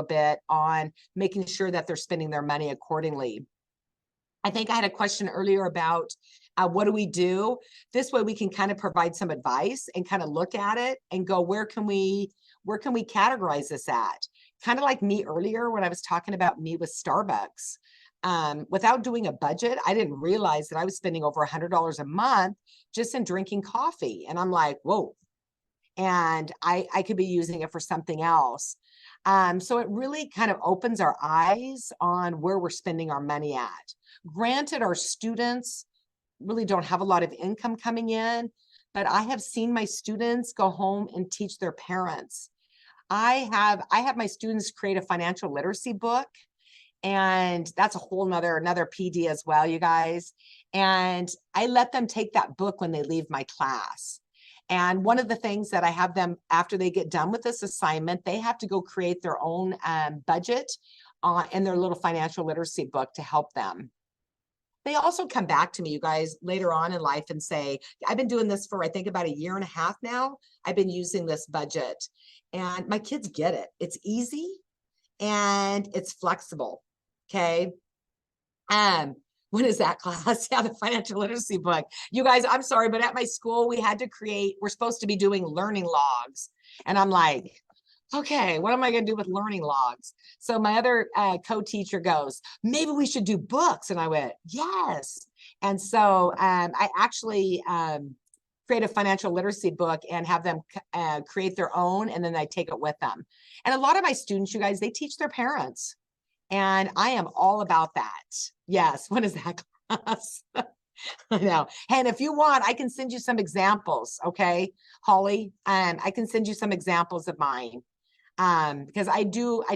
bit on making sure that they're spending their money accordingly. I think I had a question earlier about what do we do? This way we can kind of provide some advice and kind of look at it and go, where can we categorize this at? Kind of like me earlier when I was talking about me with Starbucks. Without doing a budget, I didn't realize that I was spending over $100 a month just in drinking coffee. And I'm like, whoa. And I could be using it for something else. So it really kind of opens our eyes on where we're spending our money at. Granted, our students really don't have a lot of income coming in, but I have seen my students go home and teach their parents. I have my students create a financial literacy book, and that's a whole another PD as well, you guys. And I let them take that book when they leave my class. And one of the things that I have them, after they get done with this assignment, they have to go create their own budget in their little financial literacy book to help them. They also come back to me, you guys, later on in life and say, I've been doing this for, I think, about 1.5 years now. I've been using this budget. And my kids get it. It's easy and it's flexible. Okay. What is that class? Yeah, the financial literacy book. You guys, I'm sorry, but at my school, we had to create, we're supposed to be doing learning logs. And I'm like, okay, what am I going to do with learning logs? So my other co-teacher goes, maybe we should do books. And I went, yes. And so I actually create a financial literacy book and have them create their own, and then I take it with them. And a lot of my students, you guys, they teach their parents. And I am all about that. Yes. What is that class? I know. And if you want, I can send you some examples. Okay, Holly, I can send you some examples of mine. Because I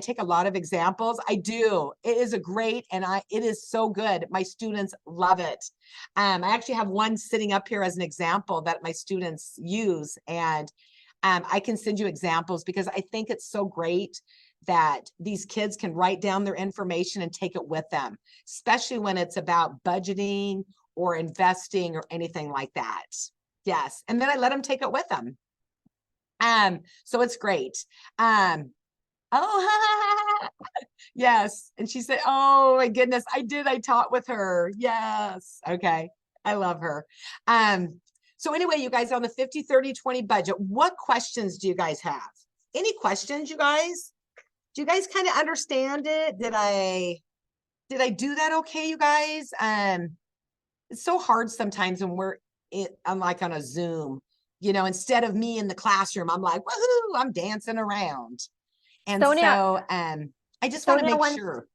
take a lot of examples. I do. It is a great, and it is so good. My students love it. I actually have one sitting up here as an example that my students use. And I can send you examples because I think it's so great that these kids can write down their information and take it with them, especially when it's about budgeting or investing or anything like that. Yes. And then I let them take it with them. So it's great. Oh, yes. And she said, oh my goodness, I taught with her. Yes. Okay. I love her. So anyway, you guys, on the 50, 30, 20 budget, what questions do you guys have? Any questions, you guys? Do you guys kind of understand it? Did I do that okay, you guys? It's so hard sometimes when I'm like on a Zoom, instead of me in the classroom, I'm like, woohoo, I'm dancing around. And Sonia, I just want to make sure.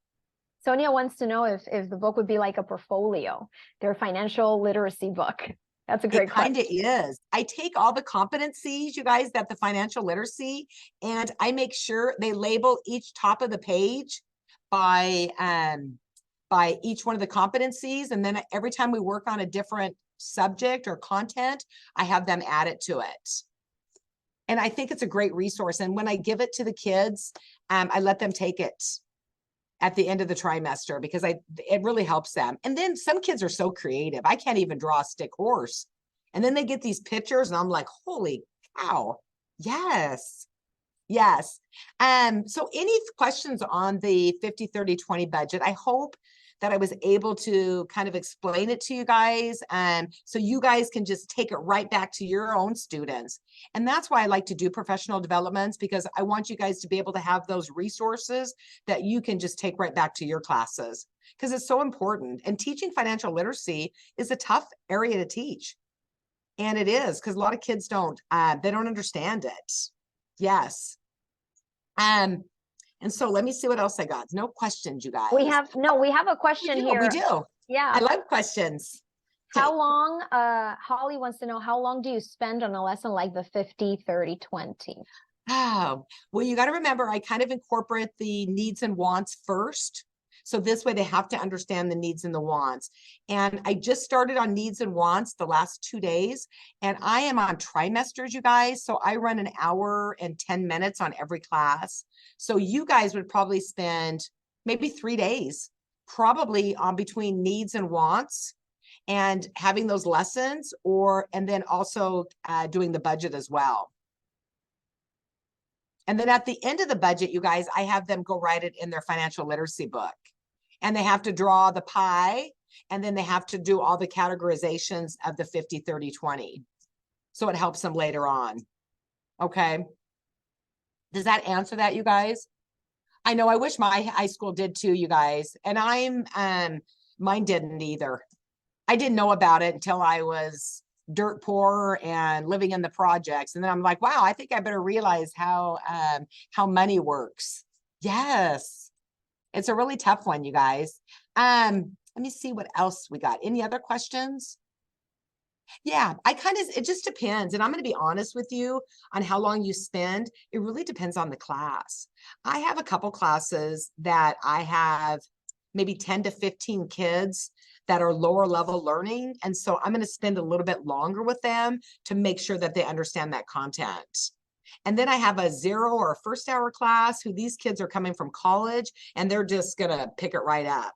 Sonia wants to know if the book would be like a portfolio, their financial literacy book. That's a great question. It kind of is. I take all the competencies, you guys, that the financial literacy, and I make sure they label each top of the page by each one of the competencies. And then every time we work on a different subject or content, I have them add it to it. And I think it's a great resource. And when I give it to the kids, I let them take it at the end of the trimester because it really helps them. And then some kids are so creative. I can't even draw a stick horse. And then they get these pictures and I'm like, holy cow. Yes. Yes. So any questions on the 50, 30, 20 budget? I hope that I was able to kind of explain it to you guys. So you guys can just take it right back to your own students. And that's why I like to do professional developments, because I want you guys to be able to have those resources that you can just take right back to your classes, because it's so important. And teaching financial literacy is a tough area to teach. And it is, because a lot of kids they don't understand it. Yes. And so let me see what else I got. No questions, you guys. We have a question here. We do. Yeah. I love questions. How long, Holly wants to know, how long do you spend on a lesson like the 50, 30, 20? Oh, well, you got to remember, I kind of incorporate the needs and wants first. So this way they have to understand the needs and the wants. And I just started on needs and wants the last 2 days. And I am on trimesters, you guys. So I run 1 hour and 10 minutes on every class. So you guys would probably spend maybe 3 days, probably on between needs and wants and having those lessons, and then also doing the budget as well. And then at the end of the budget, you guys, I have them go write it in their financial literacy book. And they have to draw the pie, and then they have to do all the categorizations of the 50, 30, 20. So it helps them later on. Okay. Does that answer that, you guys? I know, I wish my high school did too, you guys. And mine didn't either. I didn't know about it until I was dirt poor and living in the projects. And then I'm like, wow, I think I better realize how money works. Yes. It's a really tough one, you guys. Let me see what else we got. Any other questions? Yeah, it just depends. And I'm going to be honest with you on how long you spend. It really depends on the class. I have a couple classes that I have maybe 10 to 15 kids that are lower level learning. And so I'm going to spend a little bit longer with them to make sure that they understand that content. And then I have a 0 or a first hour class who these kids are coming from college and they're just going to pick it right up.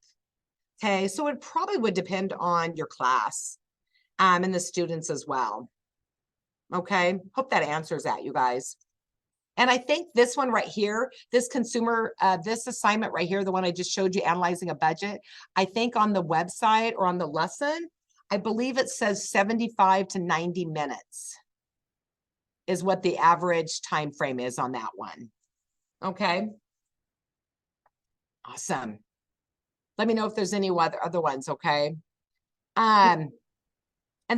Okay, so it probably would depend on your class and the students as well. Okay, hope that answers that, you guys. And I think this one right here, this assignment right here, the one I just showed you, analyzing a budget, I think on the website or on the lesson, I believe it says 75 to 90 minutes is what the average time frame is on that one. Okay. Awesome. Let me know if there's any other ones, okay? And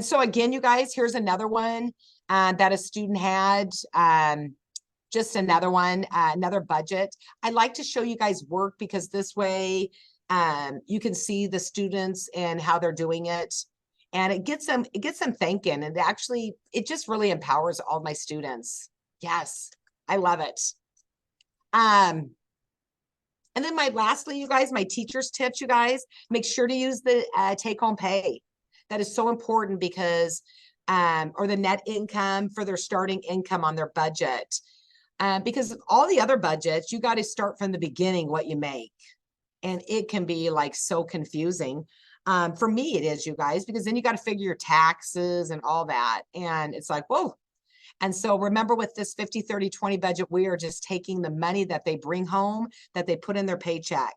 so again, you guys, here's another one that a student had. Just another one, another budget. I like to show you guys work because this way you can see the students and how they're doing it. And it gets them thinking. And actually, it just really empowers all my students. Yes, I love it. And then lastly, you guys, my teacher's tips, you guys, make sure to use the take-home pay. That is so important because, or the net income for their starting income on their budget. Because all the other budgets, you got to start from the beginning what you make. And it can be like so confusing. For me, it is, you guys, because then you got to figure your taxes and all that. And it's like, whoa. And so remember with this 50, 30, 20 budget, we are just taking the money that they bring home, that they put in their paycheck.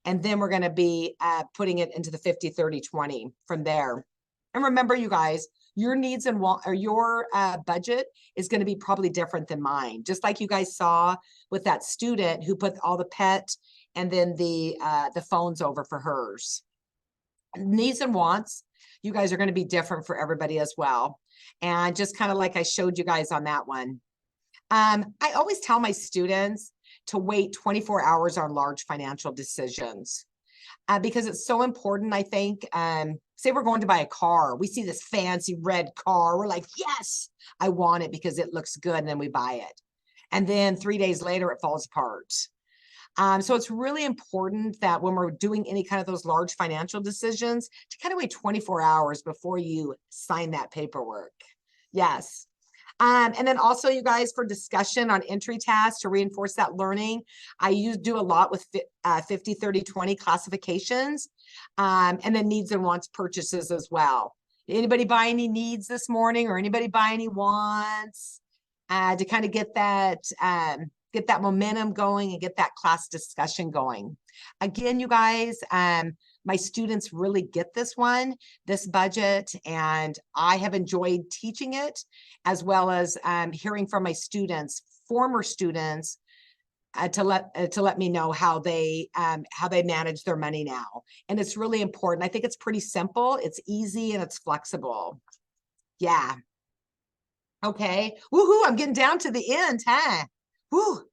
And then we're going to be putting it into the 50, 30, 20 from there. And remember, you guys, your needs and want, or your budget is going to be probably different than mine. Just like you guys saw with that student who put all the pet and then the phones over for hers. Needs and wants, you guys are going to be different for everybody as well. And just kind of like I showed you guys on that one. I always tell my students to wait 24 hours on large financial decisions because it's so important, I think. Say we're going to buy a car. We see this fancy red car. We're like, yes, I want it because it looks good. And then we buy it. And then 3 days later, it falls apart. So it's really important that when we're doing any kind of those large financial decisions to kind of wait 24 hours before you sign that paperwork. Yes. And then also, you guys, for discussion on entry tasks to reinforce that learning, I do a lot with 50, 30, 20 classifications, and then needs and wants purchases as well. Did anybody buy any needs this morning, or anybody buy any wants to kind of get that momentum going and get that class discussion going? Again, you guys, my students really get this budget, and I have enjoyed teaching it, as well as hearing from my students, former students, to let me know how they manage their money now. And it's really important. I think it's pretty simple, it's easy, and it's flexible. Yeah. Okay. Woohoo! I'm getting down to the end, huh? Woo!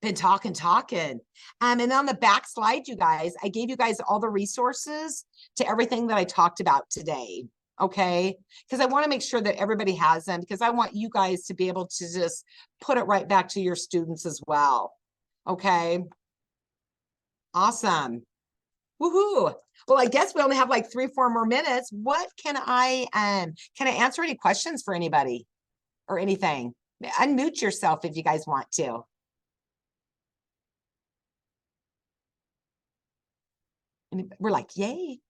Been talking. And on the back slide, you guys, I gave you guys all the resources to everything that I talked about today. Okay. Because I want to make sure that everybody has them, because I want you guys to be able to just put it right back to your students as well. Okay. Awesome. Woohoo. Well, I guess we only have like 3-4 more minutes. What can I answer any questions for anybody or anything? Unmute yourself if you guys want to. And we're like, yay.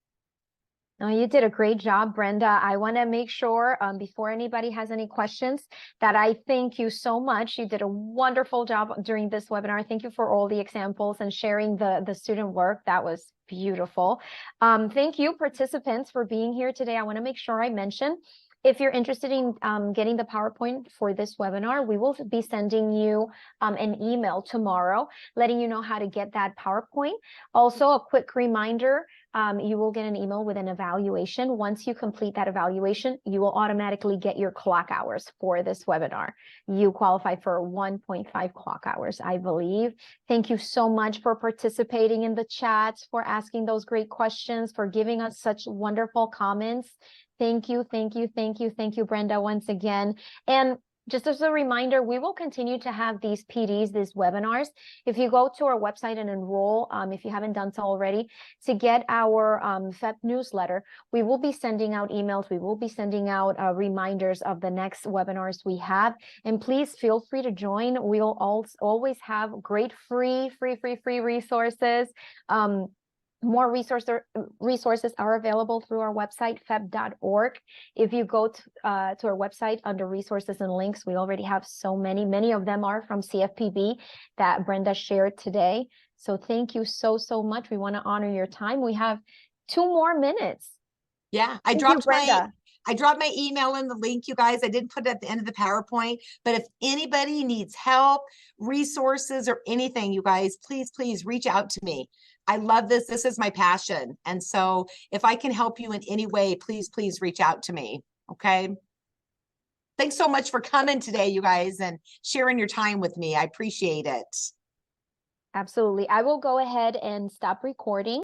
No, you did a great job, Brenda. I want to make sure, before anybody has any questions, that I thank you so much. You did a wonderful job during this webinar. Thank you for all the examples and sharing the student work. That was beautiful. Thank you, participants, for being here today. I want to make sure I mention, if you're interested in getting the PowerPoint for this webinar, we will be sending you an email tomorrow, letting you know how to get that PowerPoint. Also, a quick reminder, you will get an email with an evaluation. Once you complete that evaluation, you will automatically get your clock hours for this webinar. You qualify for 1.5 clock hours, I believe. Thank you so much for participating in the chat, for asking those great questions, for giving us such wonderful comments. Thank you, thank you, thank you, thank you, Brenda, once again. And just as a reminder, we will continue to have these PDs, these webinars. If you go to our website and enroll, if you haven't done so already, to get our FEP newsletter, we will be sending out emails. We will be sending out reminders of the next webinars we have. And please feel free to join. We'll always have great free resources. More resources are available through our website, fep.org. If you go to our website under resources and links, we already have so many of them are from CFPB that Brenda shared today. So thank you so much. We want to honor your time. We have 2 more minutes. Yeah, I Thank you, dropped Brenda. I dropped my email in the link, you guys. I didn't put it at the end of the PowerPoint, but if anybody needs help, resources, or anything, you guys, please reach out to me. I love this. This is my passion. And so if I can help you in any way, please reach out to me. Okay. Thanks so much for coming today, you guys, and sharing your time with me. I appreciate it. Absolutely. I will go ahead and stop recording.